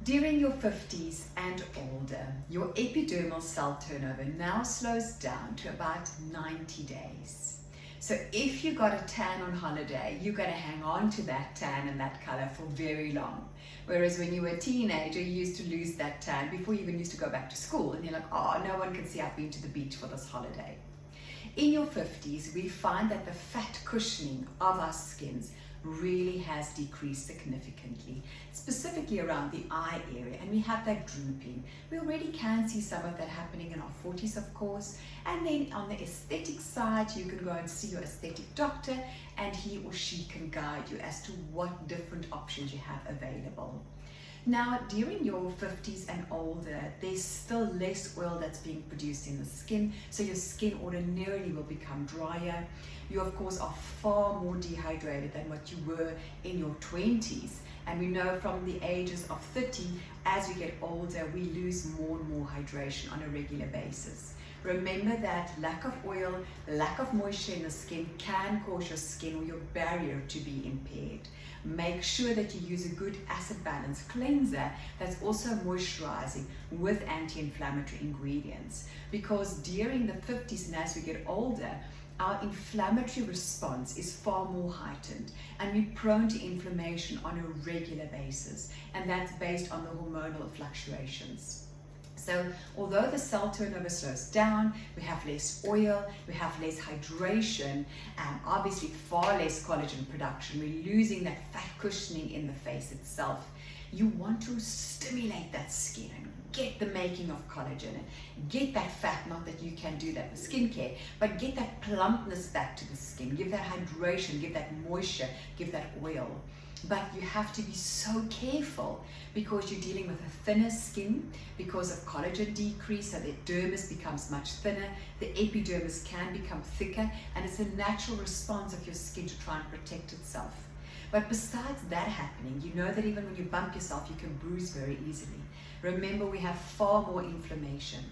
During your 50s and older, your epidermal cell turnover now slows down to about 90 days. So if you got a tan on holiday, you're going to hang on to that tan and that color for very long. Whereas when you were a teenager, you used to lose that tan before you even used to go back to school. And you're like, oh, no one can see I've been to the beach for this holiday. In your 50s, we find that the fat cushioning of our skins really has decreased significantly, specifically around the eye area, and we have that drooping. We already can see some of that happening in our 40s, of course. And then on the aesthetic side, you can go and see your aesthetic doctor, and he or she can guide you as to what different options you have available. Now, during your 50s and older, there's still less oil that's being produced in the skin, so your skin ordinarily will become drier. You, of course, are far more dehydrated than what you were in your 20s. And we know from the ages of 30, as we get older, we lose more and more hydration on a regular basis. Remember that lack of oil, lack of moisture in the skin can cause your skin or your barrier to be impaired. Make sure that you use a good acid balance cleanser that's also moisturizing with anti-inflammatory ingredients, because during the 50s and as we get older, our inflammatory response is far more heightened and we're prone to inflammation on a regular basis, and that's based on the hormonal fluctuations. So although the cell turnover slows down, we have less oil, we have less hydration, and obviously far less collagen production. We're losing that fat cushioning in the face itself. You want to stimulate that skin and get the making of collagen and get that fat, not that you can do that with skincare, but get that plumpness back to the skin, give that hydration, give that moisture, give that oil. But you have to be so careful because you're dealing with a thinner skin because of collagen decrease, so the dermis becomes much thinner, the epidermis can become thicker, and it's a natural response of your skin to try and protect itself. But besides that happening, you know that even when you bump yourself, you can bruise very easily. Remember, we have far more inflammation.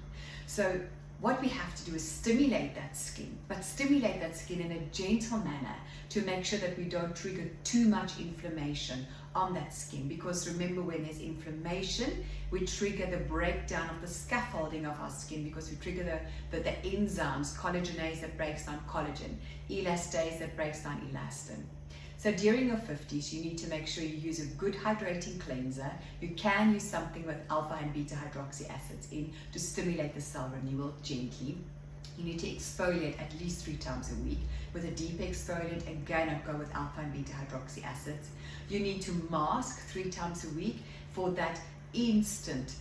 So what we have to do is stimulate that skin, but stimulate that skin in a gentle manner to make sure that we don't trigger too much inflammation on that skin. Because remember, when there's inflammation, we trigger the breakdown of the scaffolding of our skin, because we trigger the enzymes, collagenase that breaks down collagen, elastase that breaks down elastin. So during your 50s, you need to make sure you use a good hydrating cleanser. You can use something with alpha and beta hydroxy acids in to stimulate the cell renewal gently. You need to exfoliate at least 3 times a week with a deep exfoliant. Again, I'd go with alpha and beta hydroxy acids. You need to mask 3 times a week for that instant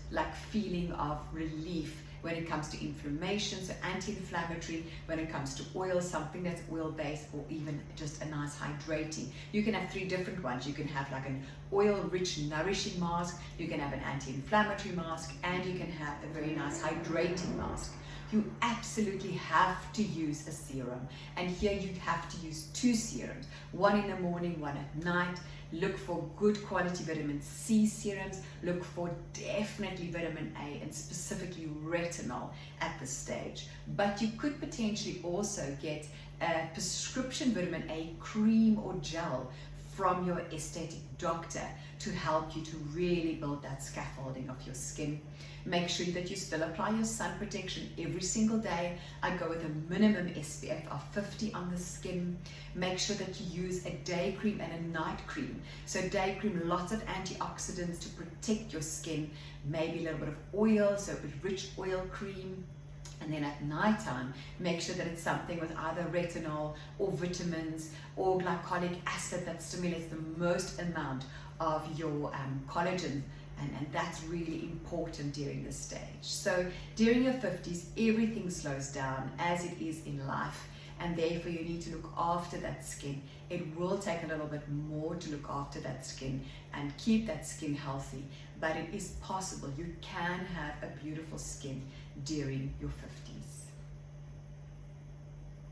feeling of relief when it comes to inflammation, so anti-inflammatory. When it comes to oil, something that's oil-based, or even just a nice hydrating. You can have 3 different ones. You can have like an oil-rich, nourishing mask, you can have an anti-inflammatory mask, and you can have a very nice hydrating mask. You absolutely have to use a serum, and here you have to use 2 serums, one in the morning, one at night. Look for good quality vitamin C serums. Look for definitely vitamin A and specifically retinol at this stage. But you could potentially also get a prescription vitamin A cream or gel from your aesthetic doctor to help you to really build that scaffolding of your skin. Make sure that you still apply your sun protection every single day. I go with a minimum SPF of 50 on the skin. Make sure that you use a day cream and a night cream. So day cream, lots of antioxidants to protect your skin, maybe a little bit of oil, so a rich oil cream. And then at nighttime, make sure that it's something with either retinol or vitamins or glycolic acid that stimulates the most amount of your collagen. And that's really important during this stage. So during your 50s, everything slows down as it is in life. And therefore you need to look after that skin. It will take a little bit more to look after that skin and keep that skin healthy. But it is possible. You can have a beautiful skin during your 50s.